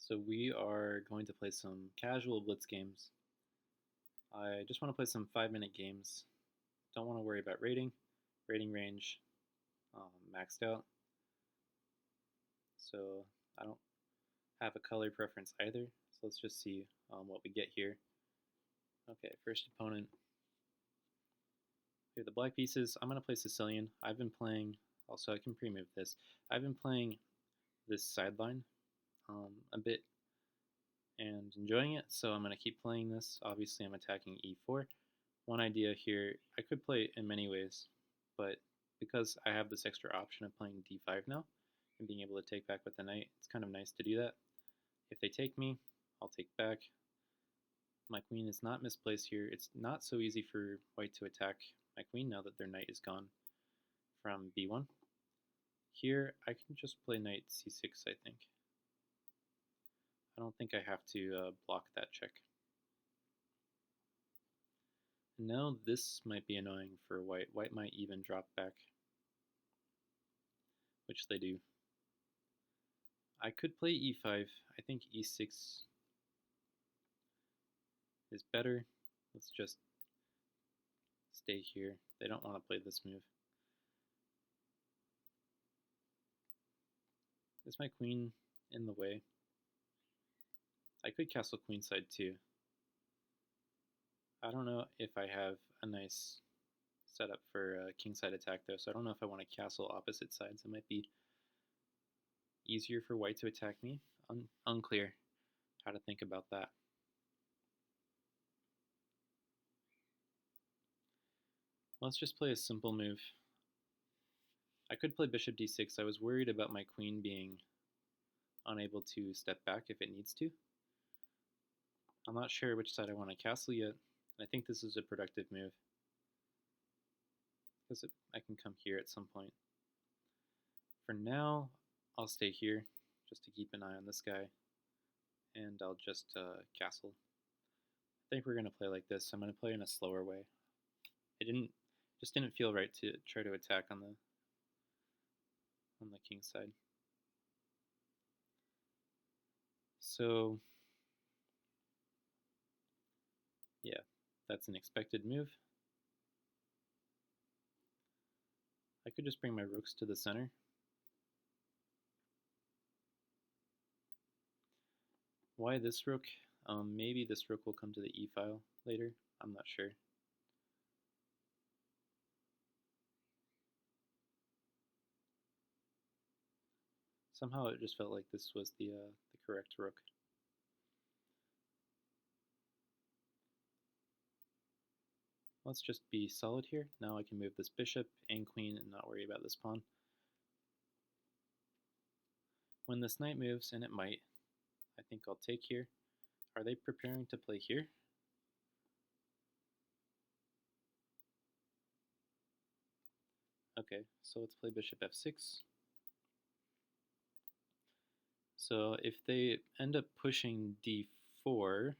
So we are going to play some casual Blitz games. I just want to play some 5-minute games. Don't want to worry about rating range, maxed out. So I don't have a color preference either. So let's just see what we get here. Okay, first opponent. Here are the black pieces. I'm going to play Sicilian. I've been playing, also I can pre-move this. I've been playing this sideline a bit and enjoying it, so I'm going to keep playing this. Obviously, I'm attacking e4. One idea here, I could play it in many ways, but because I have this extra option of playing d5 now and being able to take back with the knight, it's kind of nice to do that. If they take me, I'll take back. My queen is not misplaced here. It's not so easy for white to attack my queen now that their knight is gone from b1. Here, I can just play knight c6, I think. I don't think I have to block that check. Now this might be annoying for white. White might even drop back, which they do. I could play e5. I think e6 is better. Let's just stay here. They don't want to play this move. Is my queen in the way? I could castle queenside too. I don't know if I have a nice setup for a kingside attack though, so I don't know if I want to castle opposite sides. It might be easier for white to attack me. Unclear how to think about that. Let's just play a simple move. I could play bishop d6. I was worried about my queen being unable to step back if it needs to. I'm not sure which side I want to castle yet, and I think this is a productive move because I can come here at some point. For now, I'll stay here just to keep an eye on this guy, and I'll just castle. I think we're going to play like this. I'm going to play in a slower way. It just didn't feel right to try to attack on the king side. So yeah, that's an expected move. I could just bring my rooks to the center. Why this rook? Maybe this rook will come to the e file later. I'm not sure. Somehow it just felt like this was the correct rook. Let's just be solid here. Now I can move this bishop and queen and not worry about this pawn. When this knight moves, and it might, I think I'll take here. Are they preparing to play here? Okay, so let's play bishop f6. So if they end up pushing d4,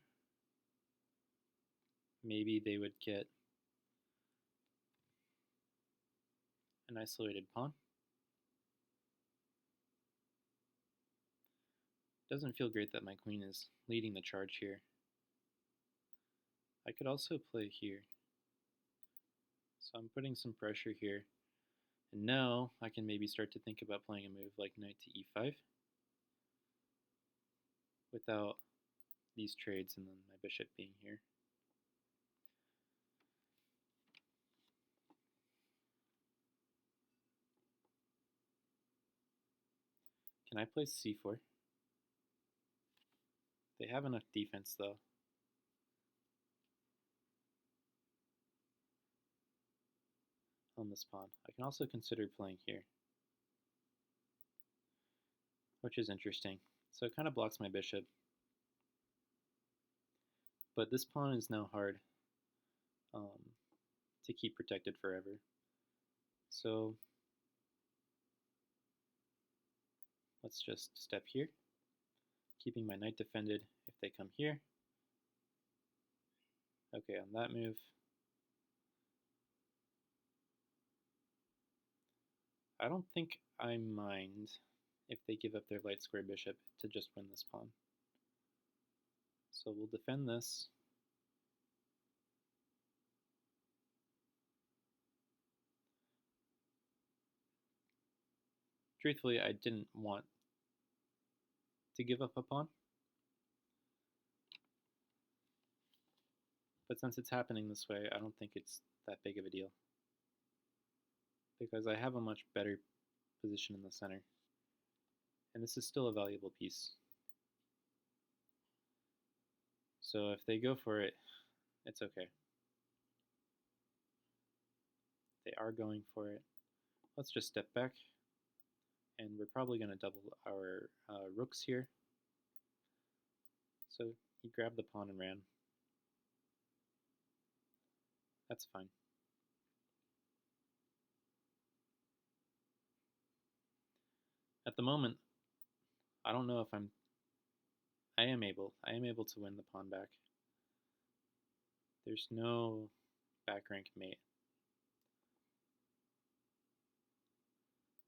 maybe they would get an isolated pawn. Doesn't feel great that my queen is leading the charge here. I could also play here. So I'm putting some pressure here. And now I can maybe start to think about playing a move like knight to e5 without these trades and then my bishop being here. Can I play c4? They have enough defense though. On this pawn. I can also consider playing here, which is interesting. So it kind of blocks my bishop. But this pawn is now hard to keep protected forever. So let's just step here, keeping my knight defended if they come here. Okay, on that move, I don't think I mind if they give up their light square bishop to just win this pawn. So we'll defend this. Truthfully, I didn't want to give up a pawn, but since it's happening this way, I don't think it's that big of a deal, because I have a much better position in the center, and this is still a valuable piece. So if they go for it, it's okay. They are going for it. Let's just step back, and we're probably going to double our rooks here. So he grabbed the pawn and ran. That's fine. At the moment, I don't know if I am able to win the pawn back. There's no back rank mate.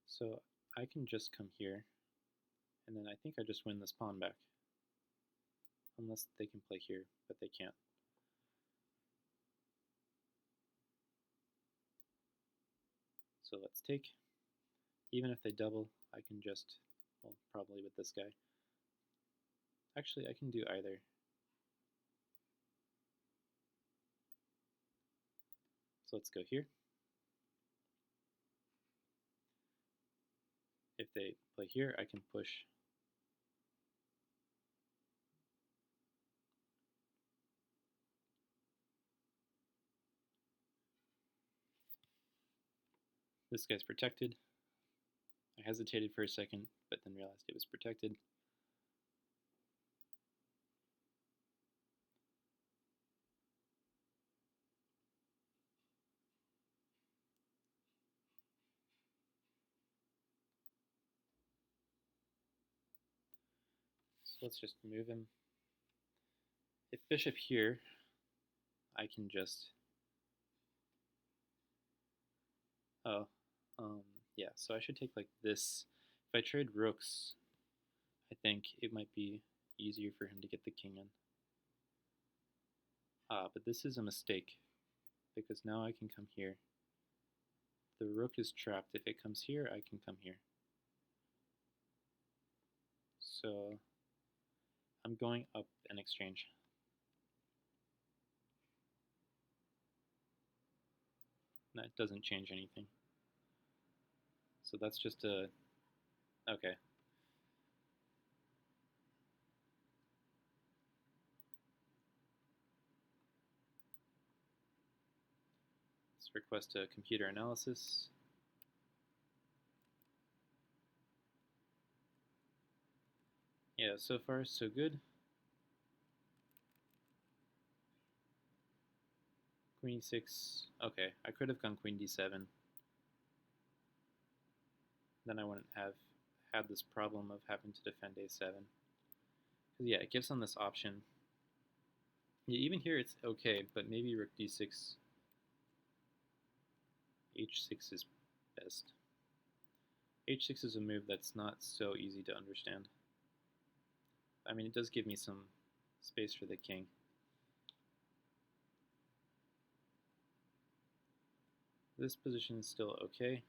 So I can just come here, and then I think I just win this pawn back. Unless they can play here, but they can't. So let's take. Even if they double, I can just, well, probably with this guy. Actually, I can do either. So let's go here. If they play here, I can push. This guy's protected. I hesitated for a second, but then realized it was protected. So let's just move him. If bishop here, I can just, yeah, so I should take like this. If I trade rooks, I think it might be easier for him to get the king in. But this is a mistake, because now I can come here. The rook is trapped. If it comes here, I can come here. So I'm going up an exchange. That doesn't change anything. So that's just a, okay. Let's request a computer analysis. Yeah, so far so good. Queen e6, okay, I could have gone queen d7. Then I wouldn't have had this problem of having to defend a7. Because yeah, it gives them this option. Yeah, even here it's okay, but maybe rook d6, h6 is best. h6 is a move that's not so easy to understand. I mean, it does give me some space for the king. This position is still okay.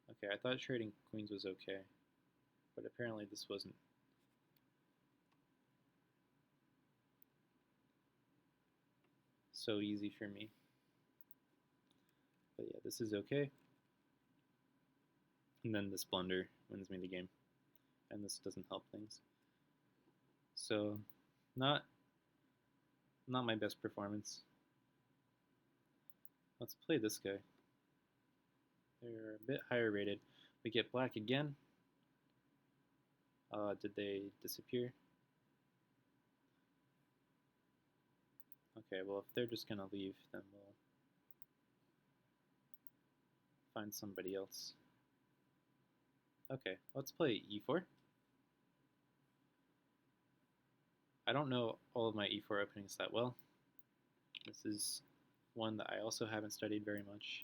Okay, I thought trading queens was okay, but apparently this wasn't. So easy for me. But yeah, this is okay. And then this blunder wins me the game. And this doesn't help things. So, not my best performance. Let's play this guy. They're a bit higher rated. We get black again. Did they disappear? Okay, well if they're just gonna leave, then we'll find somebody else. Okay, let's play e4. I don't know all of my e4 openings that well. This is one that I also haven't studied very much.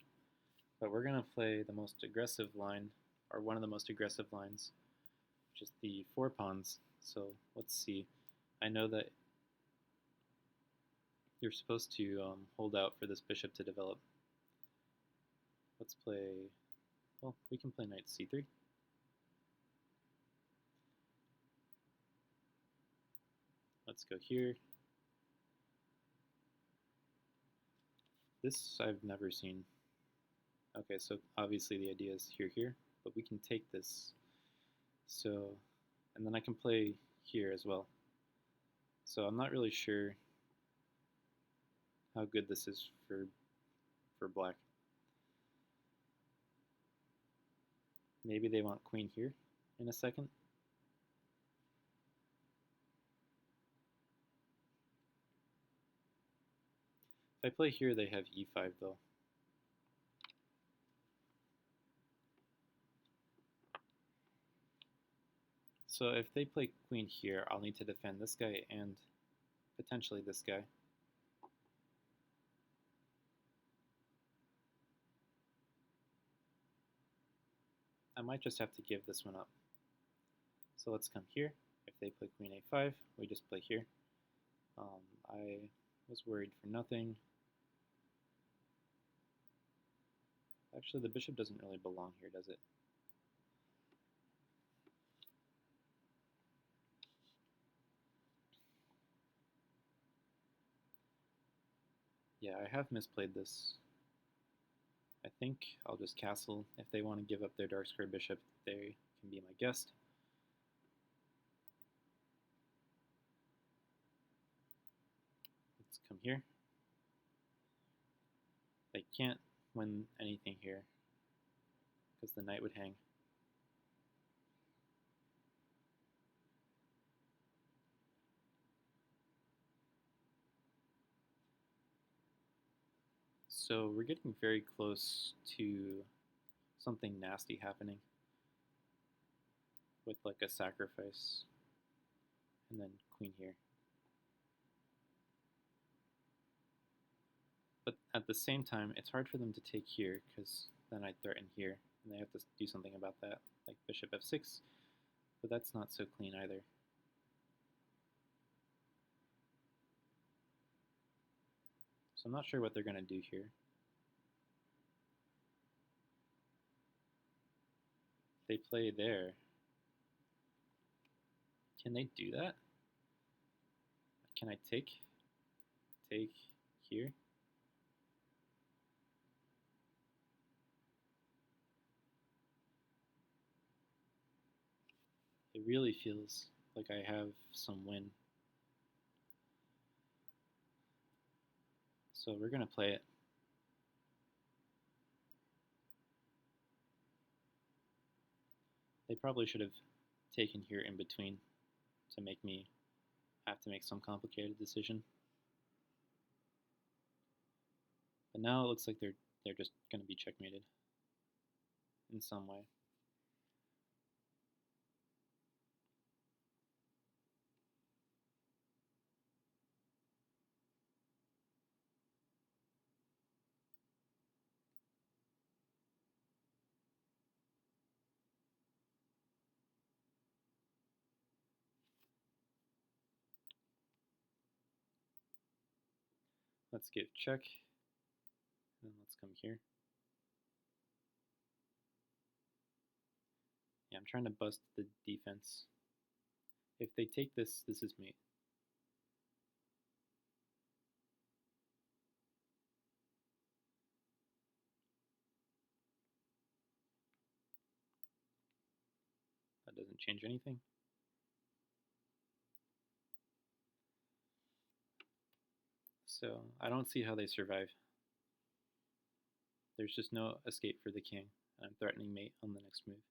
But we're going to play the most aggressive line, or one of the most aggressive lines, which is the 4 pawns. So let's see. I know that you're supposed to hold out for this bishop to develop. Let's play, well, we can play knight c3. Let's go here. This I've never seen. Okay, so obviously the idea is here, but we can take this. So, and then I can play here as well. So I'm not really sure how good this is for black. Maybe they want queen here in a second. If I play here, they have e5 though. So if they play queen here, I'll need to defend this guy and potentially this guy. I might just have to give this one up. So let's come here. If they play queen a5, we just play here. I was worried for nothing. Actually, the bishop doesn't really belong here, does it? Yeah, I have misplayed this. I think I'll just castle. If they want to give up their dark square bishop, they can be my guest. Let's come here. They can't win anything here because the knight would hang. So we're getting very close to something nasty happening with like a sacrifice and then queen here. But at the same time, it's hard for them to take here because then I threaten here and they have to do something about that, like bishop f6, but that's not so clean either. So I'm not sure what they're going to do here. They play there. Can they do that? Can I take here? It really feels like I have some win. So we're going to play it. They probably should have taken here in between to make me have to make some complicated decision. But now it looks like they're just going to be checkmated in some way. Let's give check, and then let's come here. Yeah, I'm trying to bust the defense. If they take this, this is mate. That doesn't change anything. So I don't see how they survive. There's just no escape for the king, and I'm threatening mate on the next move,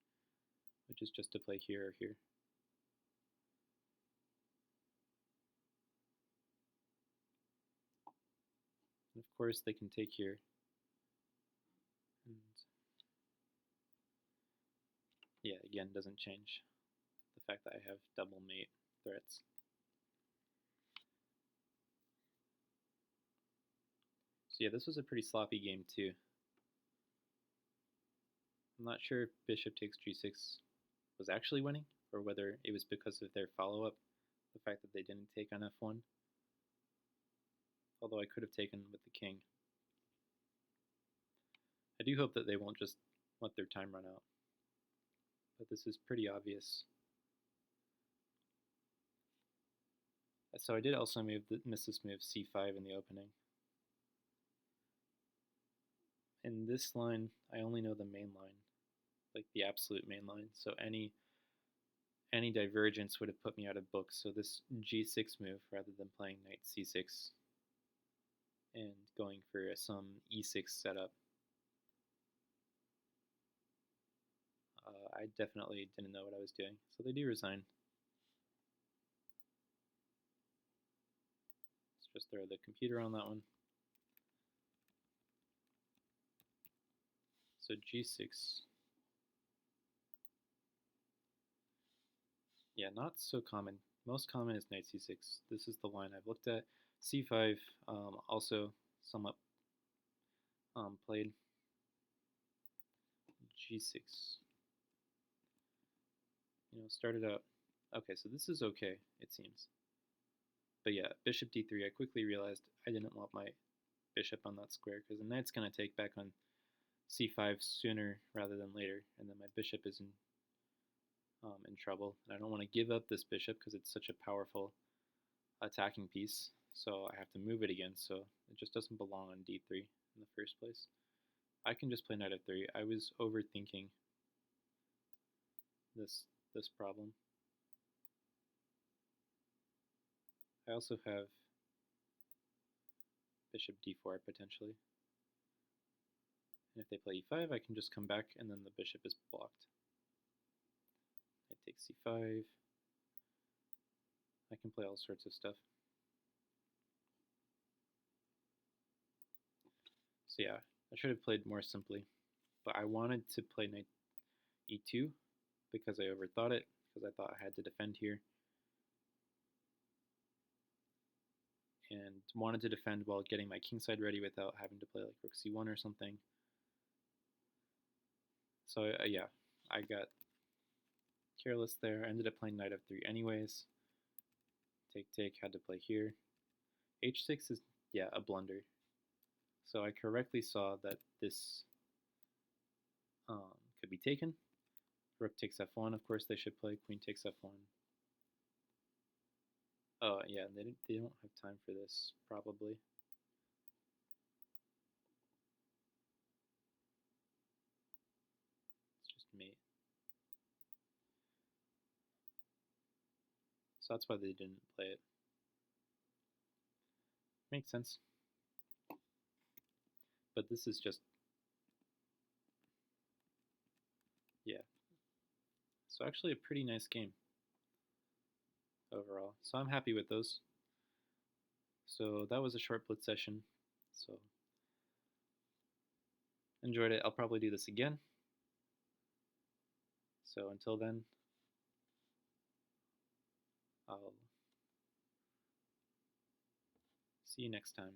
which is just to play here or here. And of course they can take here. And yeah, again, doesn't change the fact that I have double mate threats. So yeah, this was a pretty sloppy game too. I'm not sure if bishop takes g6 was actually winning, or whether it was because of their follow-up the fact that they didn't take on f1, although I could have taken with the king. I do hope that they won't just let their time run out, but this is pretty obvious. So I did also miss this move c5 in the opening. In this line, I only know the main line, like the absolute main line, so any divergence would have put me out of book. So this g6 move, rather than playing knight c6 and going for some e6 setup, I definitely didn't know what I was doing. So they do resign. Let's just throw the computer on that one. So g6. Yeah, not so common. Most common is knight c6. This is the line I've looked at. c5 also somewhat played. g6. Started out. Okay, so this is okay, it seems. But yeah, bishop d3, I quickly realized I didn't want my bishop on that square, because the knight's going to take back on c5 sooner rather than later, and then my bishop is in trouble. And I don't want to give up this bishop because it's such a powerful attacking piece, so I have to move it again, so it just doesn't belong on d3 in the first place. I can just play knight f3. I was overthinking this problem. I also have bishop d4 potentially. And if they play e5, I can just come back and then the bishop is blocked. Knight takes c5. I can play all sorts of stuff. So yeah, I should have played more simply, but I wanted to play knight e2 because I overthought it, because I thought I had to defend here, and wanted to defend while getting my kingside ready without having to play like rook c1 or something. So yeah, I got careless there. I ended up playing knight f3 anyways. Take, had to play here. h6 is, yeah, a blunder. So I correctly saw that this could be taken. Rook takes f1, of course they should play. Queen takes f1. Oh yeah, they don't have time for this, probably. It's just mate. So that's why they didn't play it. Makes sense. But this is just, yeah. So actually a pretty nice game overall. So I'm happy with those. So that was a short Blitz session. So enjoyed it. I'll probably do this again. So until then, I'll see you next time.